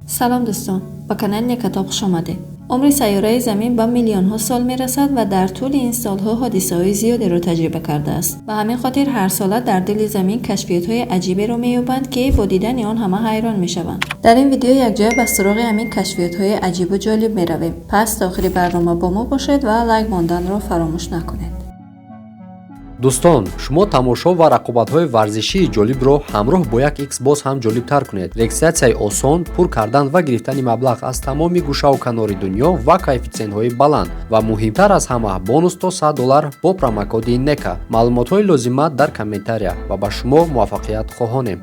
سلام دوستان، با کانال نیکاتاپ خوش آمدید. عمر سیاره زمین به میلیون ها سال می رسد و در طول این سالها حادثه های زیادی را تجربه کرده است. و همین خاطر هر ساله در دل زمین کشفیات های عجیبی را می یابند که با دیدن آن همه حیران می شوند. در این ویدیو یک جای به سراغ همین کشفیات های عجیب و جالب می رویم. پس تا آخر برنامه با ما باشید و لایک ماندن را فراموش نکنید. دوستان، شما тамошо ва рақобатҳои варзишии ҷолибро ҳамроҳ бо як икс боз ҳам ҷолибтар кунед. Регистратсияи осон, пур кардан ва гирифтани маблағ аз тамоми гӯшаву канори дунё ва коэффициентҳои баланд ва муҳимтар аз ҳама бонус то $100 бо промокоди NECA. маълумотҳои лозима дар комментария ва ба шумо муваффақият хоҳонем.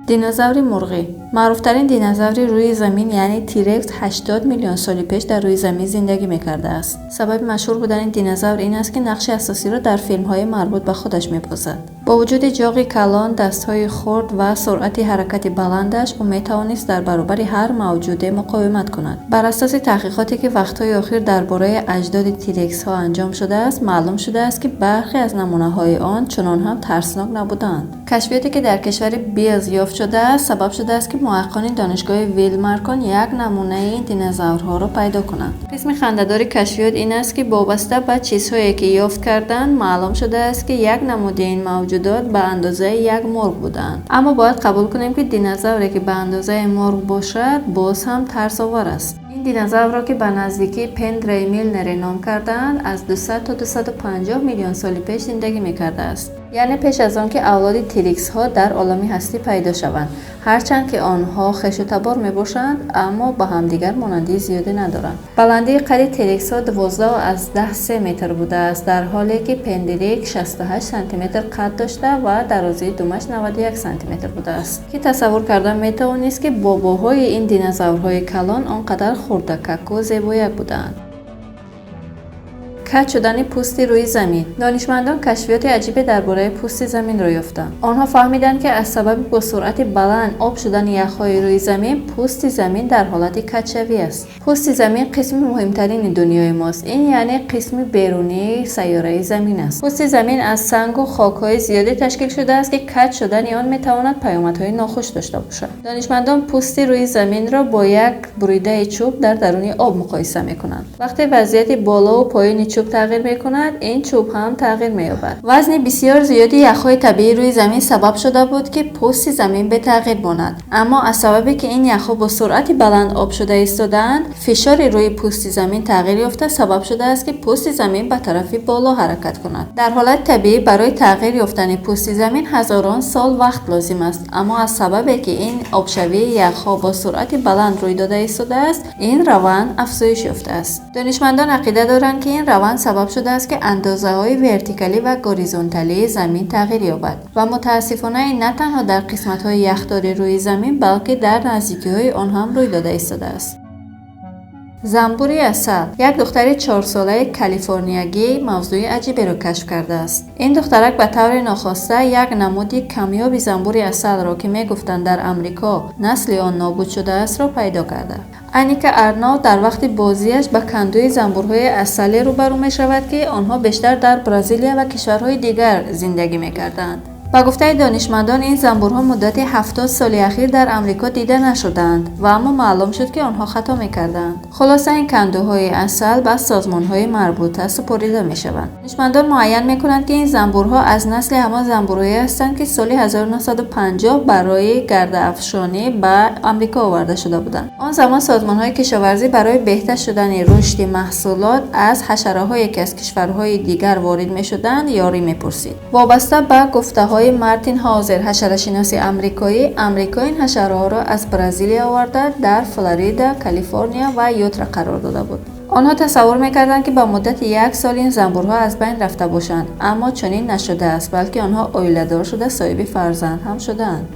دینозаври مرغی معروفترین دینозаври روی زمین یعنی تیرکس 80 میلیون سال پیش در روی زمین زندگی میکرده است. سبب مشهور بودن این دینозавر این است که نقش اساسی را در فیلم‌های مربوط به خودش می‌بازد. با وجود جاغ کلان، دست‌های خرد و سرعت حرکت بلندش، او می‌توانست در برابر هر موجود مقاومت کند. بر اساس تحقیقاتی که وقت‌های اخیر درباره اجداد تیرکس‌ها انجام شده است، معلوم شده است که برخی از نمونه‌های آن چنان هم ترسناک نبودند. کشفیاتی که در کشور بیلز یافت شده است، سبب شده است که محققان دانشگاه ویلمارکن یک نمونه این دینозавرها را پیدا کنند. قسم خنده‌دار کشفیات این است که وابسته به چیزهایی که یافت کردند، معلوم شده است که یک نمود این موجودات به اندازه یک مرغ بودند. اما باید قبول کنیم که دینозавری که به اندازه مرغ باشد، باز هم ترس‌آور است. این دینозавر را که به نزدیکی پندریمیلنری نام کردند، از 200 تا 250 میلیون سال پیش زندگی می‌کرده است. یعنی پیش از آن که اولاد تیرکس ها در عالم هستی پیدا شوند. هرچند که آنها خوش و تبار می باشند، اما با همدیگر مانندی زیادی ندارند. بلندی قد تیرکس ها 12 از 10 متر بوده است، در حالی که پندریک 68 سانتی متر قد داشته و درازی دومش 91 سانتی متر بوده است. که تصور کردن می توانست که باباهای این دینозавرهای کلان آنقدر خردکک و زیبایک بودند. کج شدن پوست روی زمین. دانشمندان کشفیات عجیبی درباره پوست زمین را یافتند. آنها فهمیدند که از سبب با سرعت بلند آب شدن یخ‌های روی زمین، پوست زمین در حالت کج‌شوی است. پوست زمین قسم مهمترین دنیای ماست. این یعنی قسم بیرونی سیاره زمین است. پوست زمین از سنگ و خاک‌های زیادی تشکیل شده است که کج شدن آن می‌تواند پیامدهای ناخوش داشته باشد. دانشمندان پوست روی زمین را با یک بریده چوب در درون آب مقایسه می‌کنند. وقتی وضعیت بالا و پایین چوب تغییر می‌کند، این چوب هم تغییر می‌یابد. وزن بسیار زیادی یخ‌های طبیعی روی زمین سبب شده بود که پوست زمین به تغییر ماند. اما از سببی که این یخ‌ها با سرعت بلند آب شده ایستادند، فشار روی پوست زمین تغییر یافته سبب شده است که پوست زمین به طرف بالا حرکت کند. در حالت طبیعی برای تغییر یافتن پوست زمین هزاران سال وقت لازم است، اما از سببی که این آبشوی یخ‌ها با سرعت بلند روی داده ایستاده است، این روند افزایش یافته است. دانشمندان عقیده دارند که این روند سبب شده است که اندازه‌های ورتیکالی و گوریزونتالی زمین تغییر یابد و متاسفانه نه تنها در قسمت‌های یخدار روی زمین، بلکه در نزدیکی‌های آن هم روی داده ایستاده است. زنبور عسل. یک دختر 4 ساله کالیفرنیایی موضوع عجیبی را کشف کرده است. این دخترک به طور ناخواسته یک نمود کمیاب زنبور عسل را که میگفتند در امریکا نسل آن نابود شده است را پیدا کرده. انیکا ارنو در وقت بازیش به کندوی زنبورهای عسلی روبرو می شود که آنها بیشتر در برزیل و کشورهای دیگر زندگی می کردند. با گفته دانشمندان این زنبورها مدت 70 سال اخیر در امریکا دیده نشدند و اما معلوم شد که آنها خطا می‌کردند. خلاصه این کندوهای عسل به سازمان‌های مربوطه سپرده می‌شوند. دانشمندان معین می‌کنند که این زنبورها از نسل همان زنبورهایی هستند که سال 1950 برای گرده‌افشانی به آمریکا آورده شده بودند. آن زمان سازمان‌های کشاورزی برای بهتر شدن رشد محصولات از حشره‌هایی که از کشورهای دیگر وارد می‌شدند یاری می‌پرسید. وابسته به گفته‌های مارتین هاوزر، حشره‌شناس آمریکایی این حشره‌ها را از برزیل آورده در فلوریدا، کالیفرنیا و یوتا قرار داده بود. آنها تصور می‌کردند که با مدت 1 سال این زنبورها از بین رفته باشند، اما چنین نشده است، بلکه آنها عائله‌دار شده صاحب فرزند هم شدند.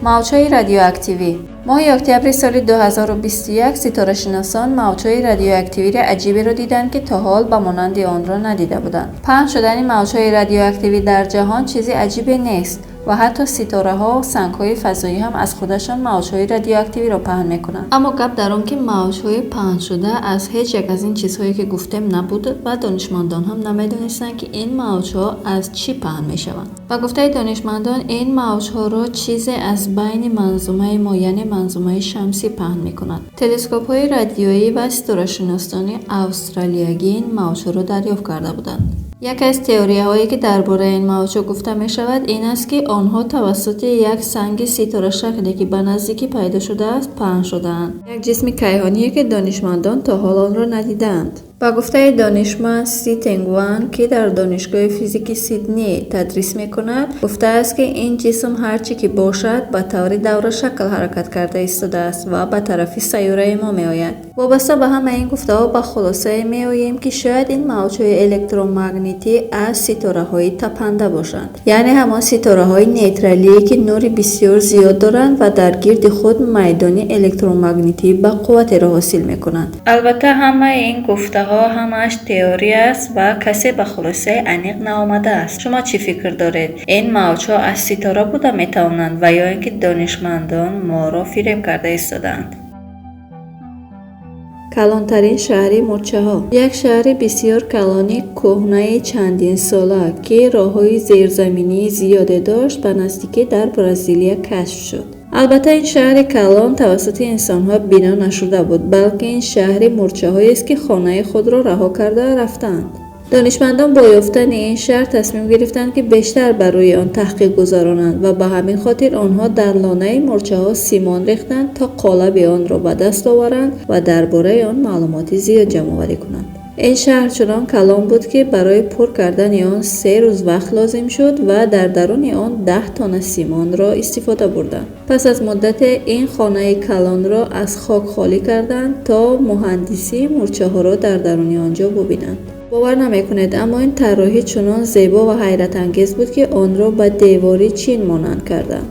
موج‌های رادیواکتیوی. ماه اکتبر سال 2021 ستاره‌شناسان موج‌های رادیواکتیوی عجیبی را دیدند که تا حال به مانند آن را ندیده بودند. پهن شدن موج‌های رادیواکتیوی در جهان چیزی عجیبی نیست. و حتی ستاره ها و سنگ های فضایی هم از خودشان موجهای رادیواکتیوی را پهن میکنند. اما گپ در آن که موجهای پهن شده از هیچ یک از این چیزهایی که گفتم نبود و دانشمندان هم نمیدانستند که این موجها از چی پهن میشوند. و گفته دانشمندان این موجها را چیزی از بین منظومه ما یعنی منظومه شمسی پهن میکنند. تلسکوپ های رادیویی و ستاره شناسان استرالیایی این موجها را دریافت کرده بودند. یک از تئوری هایی که درباره این موجها گفته می شود این است که آنها توسط یک سنگ ستاره شکلی که به نزدیکی پیدا شده است پهن شده‌اند. یک جسم کیهانی که دانشمندان تا حال آن را ندیدند. با گفته دانشمند سی تنگ وان که در دانشگاه فیزیک سیدنی تدریس میکند گفته است که این جسم هرچی که باشد به طور دوره شکل حرکت کرده ایستاده است و به طرف سیاره ما می آید. وابسته به همه این گفته ها به خلاصه می آییم که شاید این موجهای الکترومغناطیسی از ستاره های تپنده باشند، یعنی همان ستاره های نیترالی که نور بسیار زیاد دارند و در گرد خود میدان الکترومغناطیسی به قوت را حاصل می کنند. البته همه این گفته همش تئوری است و کسی به خلاصه عمیق نآمده است. شما چی فکر دارید؟ این موجها از ستاره بوده میتوانند و یا اینکه دانشمندان ما را فریب کرده ایستادند؟ کلانترین شهر مورچه ها یک شهر بسیار کلانی کهنه چندین ساله که راههای زیرزمینی زیاده داشت به نزدیکی در برزیلیا کشف شد. البته این شهر کلان توسط انسان‌ها بنا نشده بود، بلکه این شهر مورچه‌هایی است که خانه خود را رها کرده رفتند. دانشمندان با یافتن این شهر تصمیم گرفتند که بیشتر بر روی آن تحقیق گذارانند و به همین خاطر آنها در لانه مورچه‌ها سیمان ریختند تا قالب آن را به دست آورند و درباره آن معلومات زیاد جمع‌آوری کنند. این شهر چنان کلان بود که برای پر کردن آن 3 روز وقت لازم شد و در درون آن 10 تن سیمان را استفاده بردند. پس از مدت این خانه کلان را از خاک خالی کردند تا مهندسی مورچه‌ها را در درون آنجا ببینند. باور نمی‌کنید اما این طراحی چنان زیبا و حیرت انگیز بود که آن را به دیواری چین مانند کردند.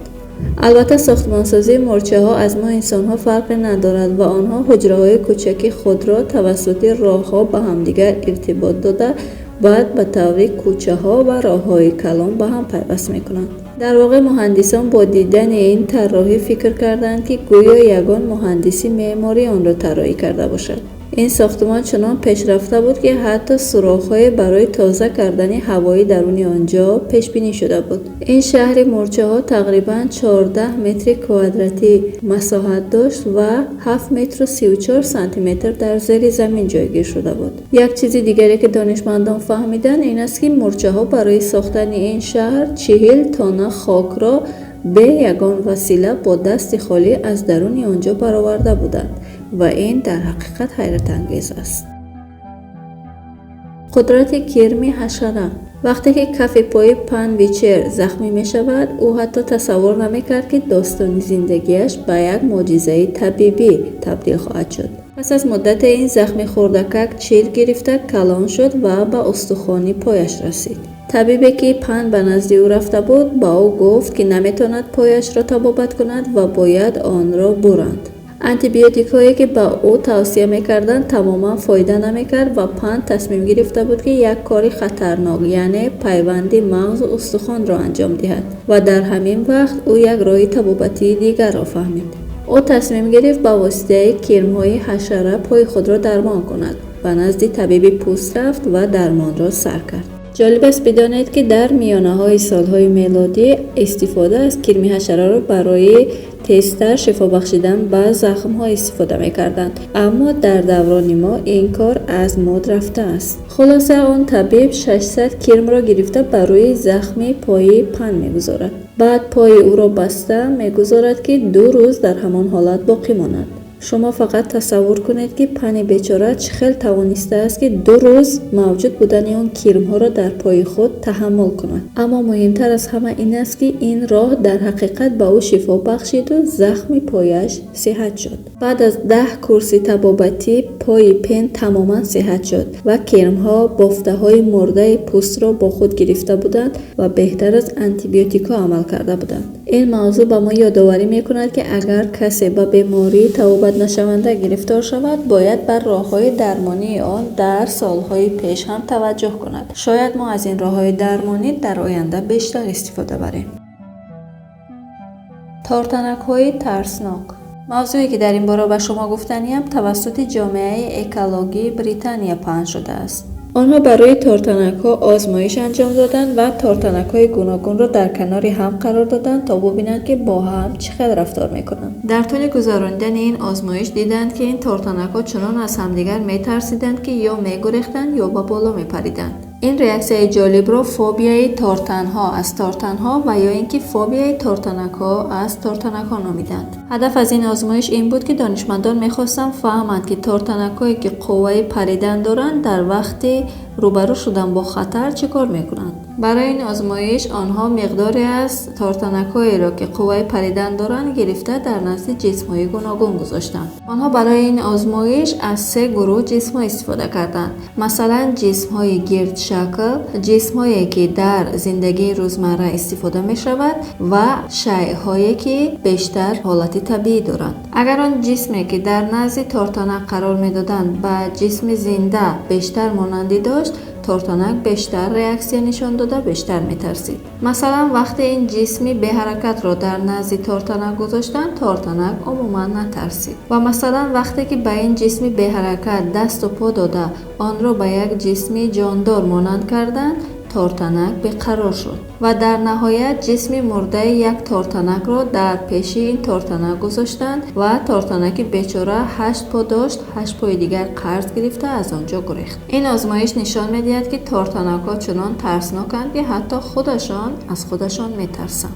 البته ساختمانسازی مورچه‌ها از ما انسان‌ها فرقی ندارد و آنها حجره‌های کوچک خود را توسط راه‌ها به همدیگر ارتباط داده بعد به طور کوچه‌ها و راه‌های کلان به هم پیوست می‌کنند. در واقع مهندسان با دیدن این طراحی فکر کردند که گویا یگان مهندسی معماری آن را طراحی کرده باشد. این ساختمان چنان پیشرفته بود که حتی سوراخ‌های برای تازه کردن هوای درون آنجا پیش بینی شده بود. این شهر مورچه‌ها تقریباً 14 متر کوادراتی مساحت داشت و 7 متر و 34 سانتی متر در زیر زمین جایگیر شده بود. یک چیز دیگری که دانشمندان فهمیدند این است که مورچه‌ها برای ساختن این شهر 40 تن خاک را به یگان وسیله با دست خالی از درون آنجا برآورده بودند و این در حقیقت حیرت انگیز است. قدرت کرمی حشره. وقتی که کف پای پن ویچر زخمی می شود او حتی تصور نمی کرد که داستان زندگیش به یک معجزه طبیبی تبدیل خواهد شد. پس از مدت این زخمی خوردکک چیر گرفته کلان شد و به استخوان پایش رسید. طبیبی که پن به نزد او رفته بود با او گفت که نمیتواند پایش را طبابت کند و باید آن را برند. آنتیبیوتیک هایی که به او توصیه میکردند تماما فایده نمیکرد و پن تصمیم گرفته بود که یک کار خطرناک یعنی پیوند مغز و استخوان را انجام دهد و در همین وقت او یک راه طبابتی دیگر را فهمید. او تصمیم گرفت با واسطه کرم‌های حشره پای خود را درمان کند و نزد طبیب پوست رفت و درمان را سر کرد. جالب است بدانید که در میانه‌های سالهای میلادی استفاده از کرمی حشره را برای تست شفا بخشیدن به زخم‌ها استفاده می‌کردند، اما در دوران ما این کار از مد رفته است. خلاصه آن طبیب 600 کرم را گرفته بر روی زخم پای پن می‌گذارد. بعد پای او را بسته می‌گذارد که 2 روز در همان حالت باقی ماند. شما فقط تصور کنید که پن بیچاره چه توانسته است که 2 روز موجود بودن آن کرم‌ها را در پای خود تحمل کند. اما مهمتر از همه این است که این راه در حقیقت به او شفا بخشید و زخم پایش صحت شد. بعد از 10 کورس طبابتی پای پن تماما صحت شد و کرم‌ها بافته‌های مرده پوست را با خود گرفته بودند و بهتر از آنتیبیوتیک‌ها عمل کرده بودند. این موضوع به ما یادآوری می‌کند که اگر کسی به بیماری طبابت نشونده گرفتار شود باید بر راه‌های درمانی آن در سالهای پیش هم توجه کند. شاید ما از این راه‌های درمانی در آینده بیشتر استفاده بریم. تارتنک‌های ترسناک. موضوعی که در این باره به شما گفتنیم توسط جامعه اکولوژی بریتانیا پنهان شده است. آنها برای تارتنک‌ها آزمایش انجام دادند و تارتنک‌های گوناگون را در کنار هم قرار دادند تا ببینند که با هم چقدر رفتار می‌کنند. در طول گذراندن این آزمایش دیدند که این تارتنک‌ها چنان از همدیگر می‌ترسیدند که یا می‌گریختند یا به بالا می‌پریدند. این ریاکسیون جالب را فوبیای تارتنها از تارتنها و یا اینکه فوبیای تارتنک‌ها از تارتنک‌ها نامیدند. هدف از این آزمایش این بود که دانشمندان می‌خواستند فهمند که تارتنک‌هایی که قوه پریدن دارند در وقتی روبرو شدن با خطر چیکار می‌کنند. برای این آزمایش آنها مقداری از تارتنک‌هایی را که قوه پریدن دارند گرفته در نزد جسم‌های گوناگون گذاشتند. آنها برای این آزمایش از 3 گروه جسم استفاده کردند. مثلا جسم‌های گرد شکل، جسم‌هایی که در زندگی روزمره استفاده می‌شود و شیء‌هایی که بیشتر حالت طبیعی دارند. اگر آن جسمی که در نزد تارتنک قرار می‌دادند به جسم زنده بیشتر مانندی داشت، تارتنک بیشتر ریاکسیون نشان داده بیشتر میترسید. مثلا وقتی این جسمی به حرکت را در نزد تارتنک گذاشتند، تارتنک عموما نترسید. و مثلا وقتی که به این جسمی به حرکت دست و پا داده آن را به یک جسمی جاندار مانند کردند، تارتنک بیقرار شد و در نهایت جسم مرده یک تارتنک را در پیش این تارتنک گذاشتند و تارتنک بیچاره 8 پا داشت، 8 پای دیگر قرض گرفته از آنجا گریخت. این آزمایش نشان می‌دهد که تارتنک‌ها چنان ترسناکند که حتی خودشان از خودشان می‌ترسند.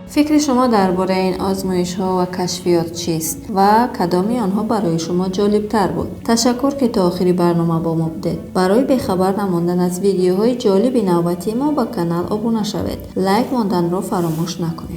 فکر شما درباره این آزمایش‌ها و کشفیات چیست و کدامی آنها برای شما جالب‌تر بود؟ تشکر که تا آخری برنامه با ما بودید. برای بخبر نماندن از ویدیوهای جالب نوبتی ما با کانال ابونه شوید. لایک ماندن را فراموش نکنید.